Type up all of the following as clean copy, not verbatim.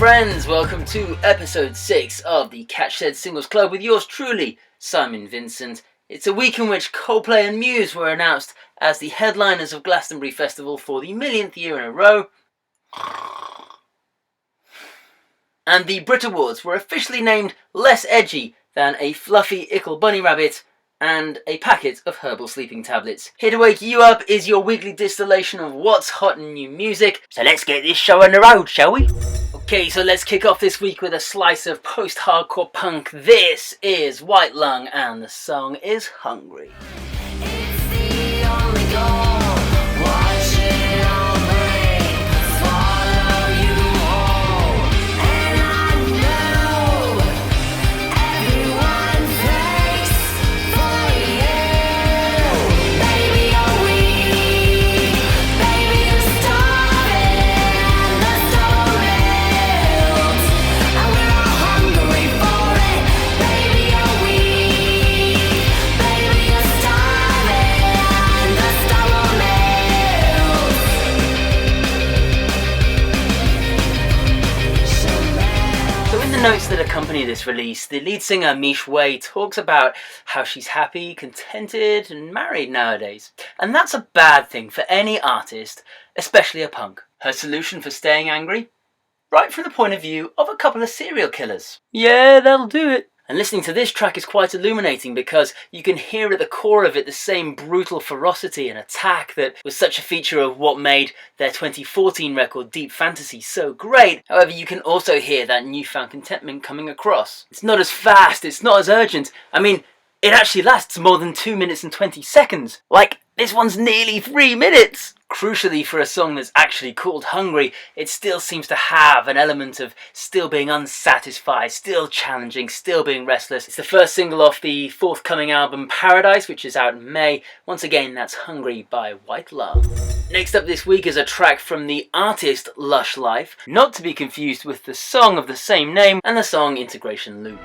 friends, welcome to episode 6 of the Catch Said Singles Club with yours truly, Simon Vincent. It's a week in which Coldplay and Muse were announced as the headliners of Glastonbury Festival for the millionth year in a row. And the Brit Awards were officially named less edgy than a fluffy ickle bunny rabbit and a packet of herbal sleeping tablets. Here to wake you up is your weekly distillation of what's hot in new music. So let's get this show on the road, shall we? Okay, so let's kick off this week with a slice of post-hardcore punk. This is White Lung and the song is Hungry. It's the only goal. Watch it all break, swallow you whole. And I know everyone thanks for you. Baby, you're weak. Baby, you're starving. The storm melts, and we're all hungry for it. Baby, you're weak. Baby, you're starving. The storm melts. So in the notes that accompany this release, the lead singer Mish Wei talks about how she's happy, contented and married nowadays. And that's a bad thing for any artist, especially a punk. Her solution for staying angry? Right from the point of view of a couple of serial killers. Yeah, that'll do it. And listening to this track is quite illuminating because you can hear at the core of it the same brutal ferocity and attack that was such a feature of what made their 2014 record Deep Fantasy so great. However, you can also hear that newfound contentment coming across. It's not as fast, it's not as urgent. I mean, it actually lasts more than 2 minutes and 20 seconds. Like, this one's nearly 3 minutes! Crucially, for a song that's actually called Hungry, it still seems to have an element of still being unsatisfied, still challenging, still being restless. It's the first single off the forthcoming album Paradise, which is out in May. Once again, that's Hungry by White Lung. Next up this week is a track from the artist Lushlife, not to be confused with the song of the same name and the song Integration Loop.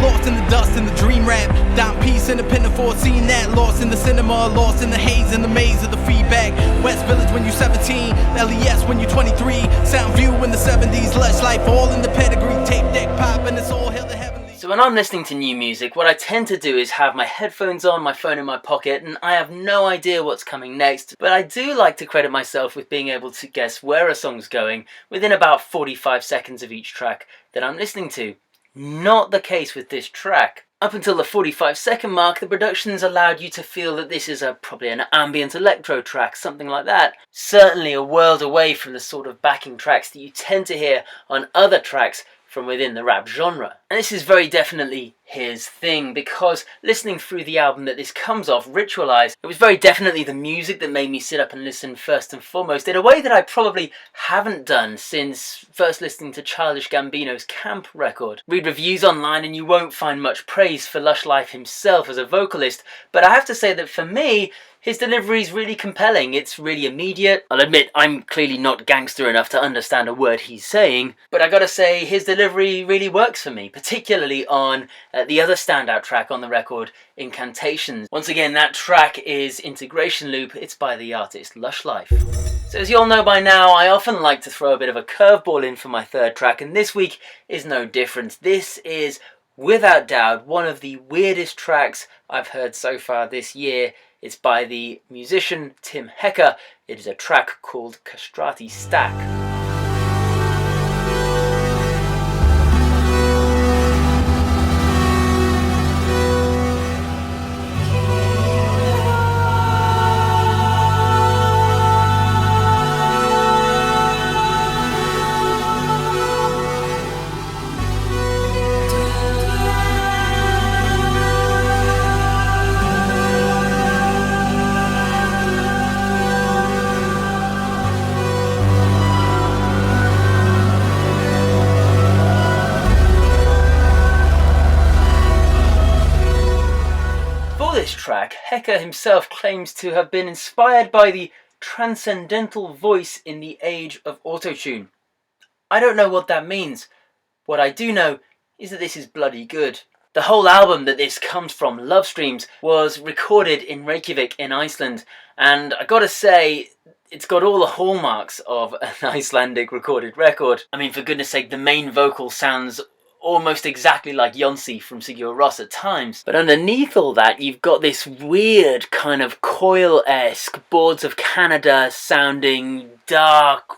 Lost in the dust in the dream rap, down peace independent for seeing that. Lost in the cinema, lost in the haze in the maze of the feedback. West Village when you 17, LES when you 23, Soundview in the 70s, Lushlife all in the pedigree, tape deck pop and it's all hell to heavenly. So when I'm listening to new music, what I tend to do is have my headphones on, my phone in my pocket, and I have no idea what's coming next, but I do like to credit myself with being able to guess where a song's going within about 45 seconds of each track that I'm listening to. Not the case with this track. Up until the 45-second mark, the productions allowed you to feel that this is probably an ambient electro track, something like that. Certainly a world away from the sort of backing tracks that you tend to hear on other tracks from within the rap genre. And this is very definitely his thing, because listening through the album that this comes off, Ritualize, it was very definitely the music that made me sit up and listen first and foremost, in a way that I probably haven't done since first listening to Childish Gambino's Camp record. Read reviews online and you won't find much praise for Lushlife himself as a vocalist, but I have to say that for me, his delivery is really compelling. It's really immediate. I'll admit I'm clearly not gangster enough to understand a word he's saying, but I gotta say his delivery really works for me, particularly on the other standout track on the record, Incantations. Once again, that track is Integration Loop. It's by the artist Lushlife. So as you all know by now, I often like to throw a bit of a curveball in for my third track, and this week is no different. This is, without doubt, one of the weirdest tracks I've heard so far this year. It's by the musician Tim Hecker. It is a track called Castrati Stack. Track, Hecker himself claims to have been inspired by the transcendental voice in the age of autotune. I don't know what that means. What I do know is that this is bloody good. The whole album that this comes from, Love Streams, was recorded in Reykjavik in Iceland, and I gotta say, it's got all the hallmarks of an Icelandic recorded record. I mean, for goodness sake, the main vocal sounds almost exactly like Jonsi from Sigur Rós at times. But underneath all that, you've got this weird kind of coil-esque Boards of Canada sounding dark,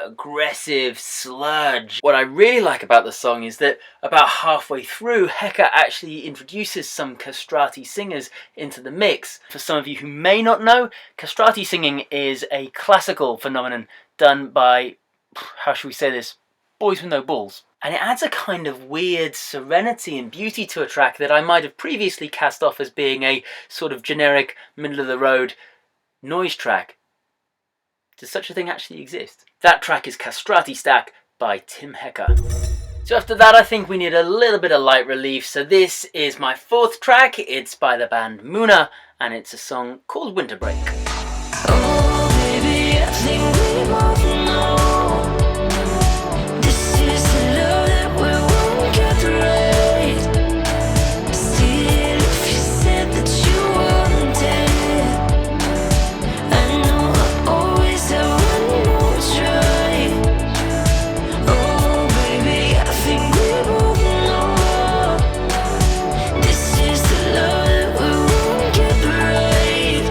aggressive sludge. What I really like about the song is that about halfway through, Heka actually introduces some castrati singers into the mix. For some of you who may not know, castrati singing is a classical phenomenon done by, how should we say this, boys with no balls. And it adds a kind of weird serenity and beauty to a track that I might have previously cast off as being a sort of generic, middle-of-the-road noise track. Does such a thing actually exist? That track is Castrati Stack by Tim Heka. So after that, I think we need a little bit of light relief, so this is my fourth track. It's by the band Muna, and it's a song called Winter Break. Oh, baby, I think we both know this is the love that we won't get right. Still, if you said that you wanted, I know I always have one more try. Oh, baby, I think we both know this is the love that we won't get right.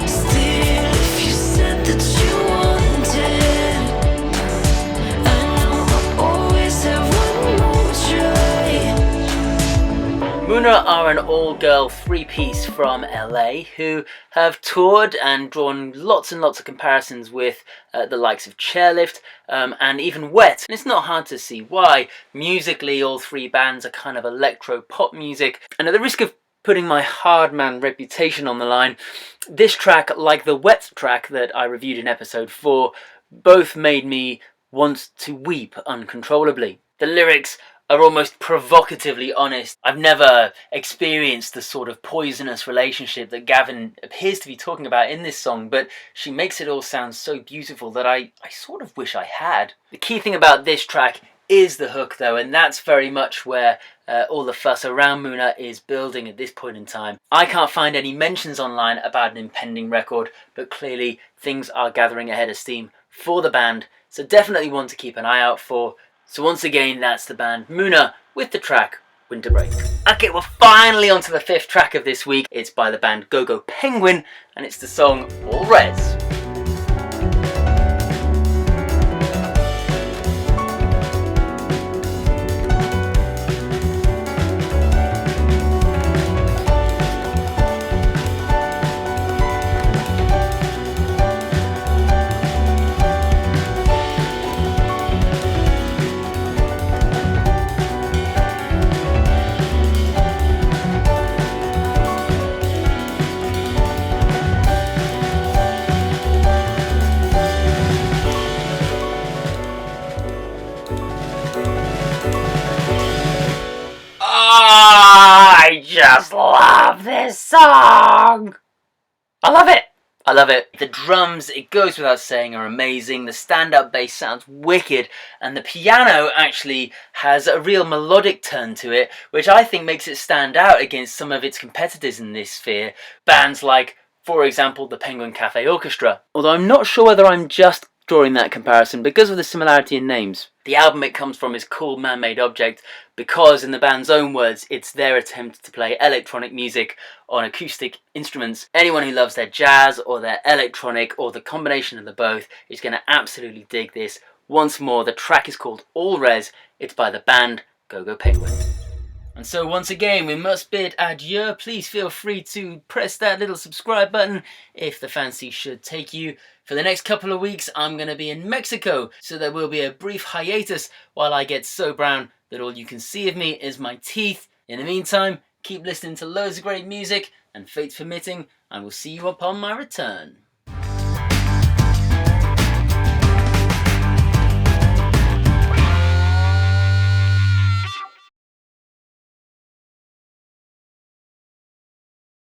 Still, if you said that you wanted, I know I always have one more try. Muna are an all-girl three-piece from LA who have toured and drawn lots and lots of comparisons with the likes of Chairlift and even Wet. And it's not hard to see why. Musically, all three bands are kind of electro-pop music, and at the risk of putting my hardman reputation on the line, this track, like the Wet track that I reviewed in episode 4, both made me want to weep uncontrollably. The lyrics are almost provocatively honest. I've never experienced the sort of poisonous relationship that Gavin appears to be talking about in this song, but she makes it all sound so beautiful that I sort of wish I had. The key thing about this track is the hook though, and that's very much where all the fuss around Muna is building at this point in time. I can't find any mentions online about an impending record, but clearly things are gathering ahead of steam for the band, so definitely one to keep an eye out for. So once again, that's the band Muna with the track Winter Break. Okay, we're finally onto the fifth track of this week. It's by the band GoGo Penguin, and it's the song All Res. I just love this song! I love it! I love it. The drums, it goes without saying, are amazing. The stand-up bass sounds wicked, and the piano actually has a real melodic turn to it, which I think makes it stand out against some of its competitors in this sphere. Bands like, for example, the Penguin Cafe Orchestra. Although I'm not sure whether I'm just drawing that comparison because of the similarity in names. The album it comes from is called Man-Made Object because, in the band's own words, it's their attempt to play electronic music on acoustic instruments. Anyone who loves their jazz or their electronic or the combination of the both is going to absolutely dig this. Once more, the track is called All Res. It's by the band GoGo Penguin. And so once again, we must bid adieu. Please feel free to press that little subscribe button if the fancy should take you. For the next couple of weeks, I'm going to be in Mexico, so there will be a brief hiatus while I get so brown that all you can see of me is my teeth. In the meantime, keep listening to loads of great music, and fate permitting, I will see you upon my return.